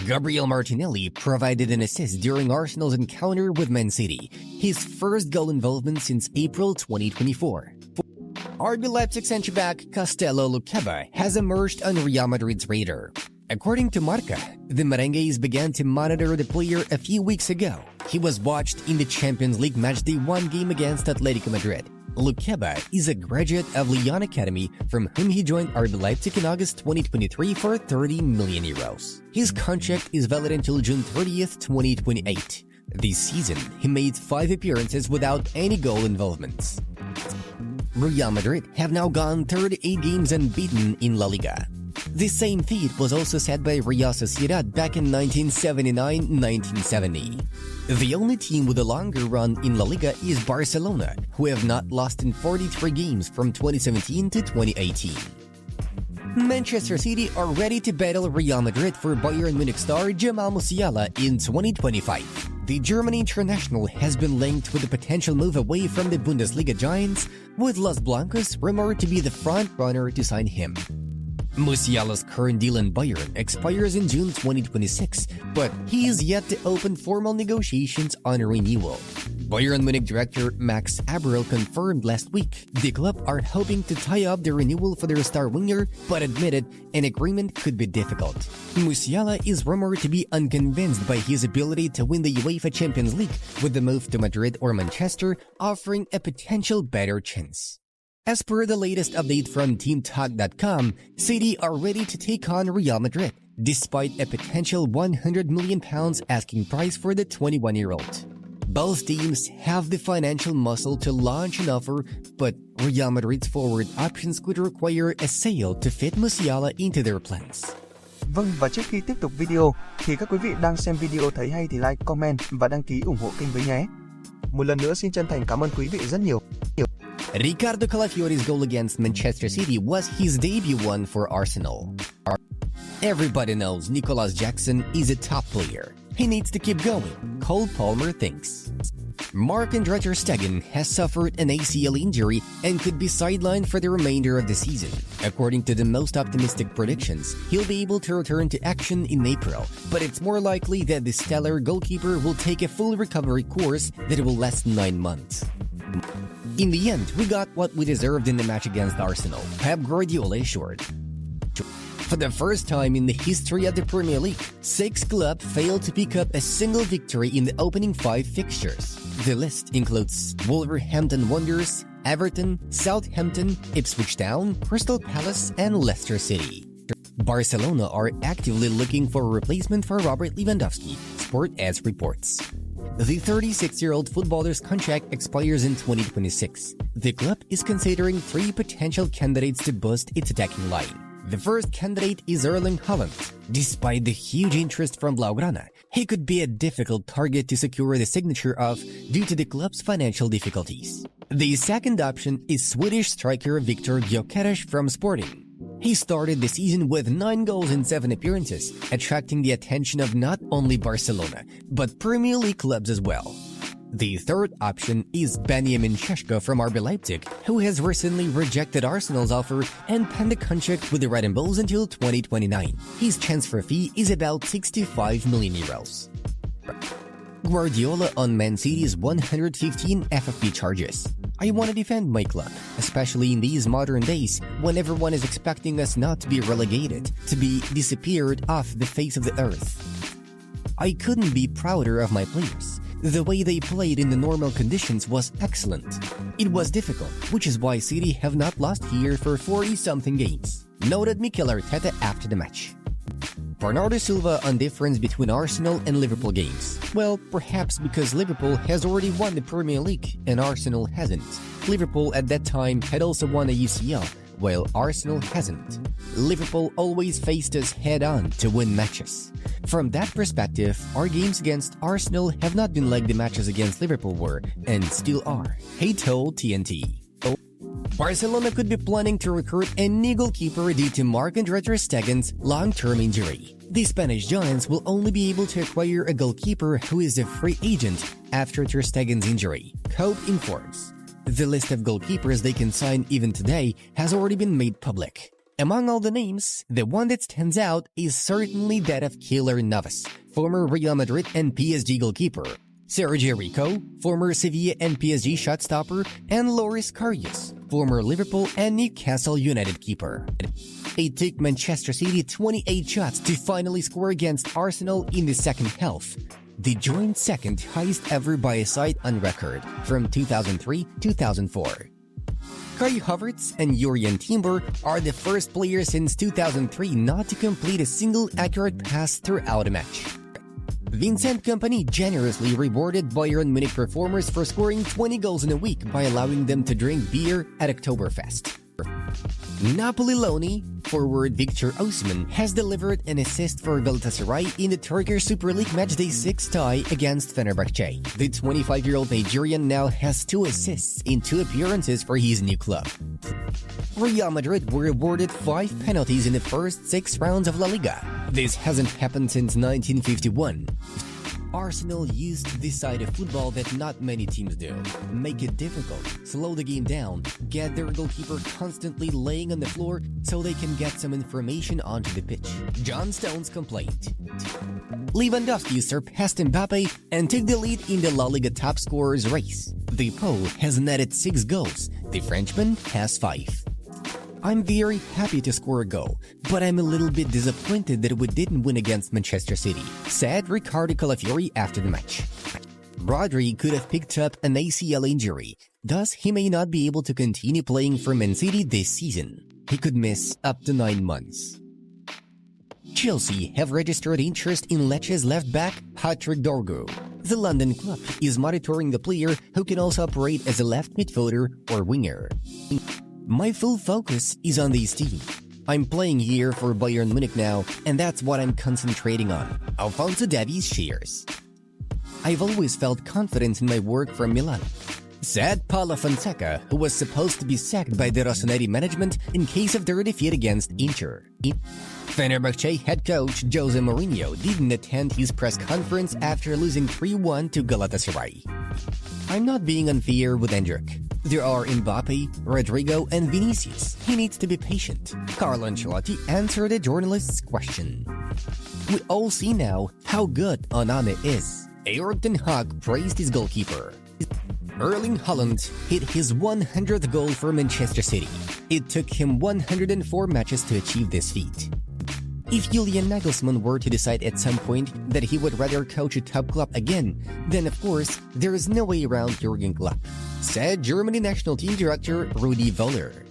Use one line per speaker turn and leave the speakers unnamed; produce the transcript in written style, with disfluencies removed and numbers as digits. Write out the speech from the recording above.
Gabriel Martinelli provided an assist during Arsenal's encounter with Man City, his first goal involvement since April 2024. RB Leipzig centre-back Castello Luqueba has emerged on Real Madrid's radar. According to Marca, the Merengues began to monitor the player a few weeks ago. He was watched in the Champions League Matchday 1 game against Atletico Madrid. Luqueba is a graduate of Lyon Academy from whom he joined RB Leipzig in August 2023 for €30 million. His contract is valid until June 30th, 2028. This season, he made 5 appearances without any goal involvements. Real Madrid have now gone 38 games unbeaten in La Liga. The same feat was also set by Real Sociedad back in 1979-1970. The only team with a longer run in La Liga is Barcelona, who have not lost in 43 games from 2017 to 2018. Manchester City are ready to battle Real Madrid for Bayern Munich star Jamal Musiala in 2025. The German international has been linked with a potential move away from the Bundesliga giants, with Los Blancos rumored to be the front-runner to sign him. Musiala's current deal in Bayern expires in June 2026, but he is yet to open formal negotiations on a renewal. Bayern Munich director Max Abril confirmed last week the club are hoping to tie up the renewal for their star winger, but admitted an agreement could be difficult. Musiala is rumored to be unconvinced by his ability to win the UEFA Champions League, with the move to Madrid or Manchester offering a potential better chance. As per the latest update from TeamTalk.com, City are ready to take on Real Madrid, despite a potential £100 million asking price for the 21-year-old. Both teams have the financial muscle to launch an offer, but Real Madrid's forward options could require a sale to fit Musiala into their plans.
Vâng, và trước khi tiếp tục video, thì các quý vị đang xem video thấy hay thì like, comment và đăng ký ủng hộ kênh với nhé. Một lần nữa xin chân thành cảm ơn quý vị rất nhiều.
Ricardo Calafiore's goal against Manchester City was his debut one for Arsenal. Everybody knows Nicolas Jackson is a top player. He needs to keep going, Cole Palmer thinks. Marc-Andre ter Stegen has suffered an ACL injury and could be sidelined for the remainder of the season. According to the most optimistic predictions, he'll be able to return to action in April, but it's more likely that the stellar goalkeeper will take a full recovery course that will last 9 months. In the end, we got what we deserved in the match against Arsenal, Pep Guardiola assured. For the first time in the history of the Premier League, 6 clubs failed to pick up a single victory in the opening 5 fixtures. The list includes Wolverhampton Wanderers, Everton, Southampton, Ipswich Town, Crystal Palace, and Leicester City. Barcelona are actively looking for a replacement for Robert Lewandowski, Sport As reports. The 36-year-old footballer's contract expires in 2026. The club is considering 3 potential candidates to boost its attacking line. The first candidate is Erling Haaland. Despite the huge interest from Blaugrana, he could be a difficult target to secure the signature of due to the club's financial difficulties. The second option is Swedish striker Viktor Gyökeres from Sporting. He started the season with 9 goals in 7 appearances, attracting the attention of not only Barcelona, but Premier League clubs as well. The third option is Benjamin Šeško from RB Leipzig, who has recently rejected Arsenal's offer and penned a contract with the Red and Bulls until 2029. His transfer fee is about €65 million. Guardiola on Man City's 115 FFP charges. I want to defend my club, especially in these modern days when everyone is expecting us not to be relegated, to be disappeared off the face of the earth. I couldn't be prouder of my players. The way they played in the normal conditions was excellent. It was difficult, which is why City have not lost here for 40-something games, noted Mikel Arteta after the match. Bernardo Silva on difference between Arsenal and Liverpool games. Well, perhaps because Liverpool has already won the Premier League and Arsenal hasn't. Liverpool at that time had also won a UCL, while Arsenal hasn't. Liverpool always faced us head-on to win matches. From that perspective, our games against Arsenal have not been like the matches against Liverpool were, and still are, he told TNT. Barcelona could be planning to recruit a new goalkeeper due to Marc-Andre ter Stegen's long-term injury. The Spanish Giants will only be able to acquire a goalkeeper who is a free agent after ter Stegen's injury, Cope informs. The list of goalkeepers they can sign even today has already been made public. Among all the names, the one that stands out is certainly that of Keylor Navas, former Real Madrid and PSG goalkeeper, Sergio Rico, former Sevilla and PSG shotstopper, and Loris Karius, former Liverpool and Newcastle United keeper. It took Manchester City 28 shots to finally score against Arsenal in the second half, the joint second highest ever by a side on record from 2003-2004. Kai Havertz and Jurrien Timber are the first players since 2003 not to complete a single accurate pass throughout a match. Vincent Kompany generously rewarded Bayern Munich performers for scoring 20 goals in a week by allowing them to drink beer at Oktoberfest. Napoli Loni forward Victor Osimhen has delivered an assist for Galatasaray in the Turkish Super League Matchday 6 tie against Fenerbahce. The 25-year-old Nigerian now has 2 assists in 2 appearances for his new club. Real Madrid were awarded 5 penalties in the first 6 rounds of La Liga. This hasn't happened since 1951. Arsenal used this side of football that not many teams do. Make it difficult, slow the game down, get their goalkeeper constantly laying on the floor so they can get some information onto the pitch. John Stones complained. Lewandowski surpassed Mbappe and took the lead in the La Liga top scorers race. The Pole has netted 6 goals, the Frenchman has 5. I'm very happy to score a goal, but I'm a little bit disappointed that we didn't win against Manchester City, said Riccardo Calafiori after the match. Rodri could have picked up an ACL injury, thus he may not be able to continue playing for Man City this season. He could miss up to 9 months. Chelsea have registered interest in Lecce's left-back Patrick Dorgu. The London club is monitoring the player who can also operate as a left midfielder or winger. My full focus is on this team. I'm playing here for Bayern Munich now, and that's what I'm concentrating on. Alphonso Davies shares. I've always felt confident in my work for Milan, said Paulo Fonseca, who was supposed to be sacked by the Rossoneri management in case of their defeat against Inter. Fenerbahce head coach Jose Mourinho didn't attend his press conference after losing 3-1 to Galatasaray. I'm not being unfair with Endrick. There are Mbappe, Rodrigo, and Vinicius. He needs to be patient. Carlo Ancelotti answered a journalist's question. We all see now how good Onana is. Erik ten Hag praised his goalkeeper. Erling Haaland hit his 100th goal for Manchester City. It took him 104 matches to achieve this feat. If Julian Nagelsmann were to decide at some point that he would rather coach a top club again, then of course, there is no way around Jurgen Klopp, said Germany national team director Rudi Völler.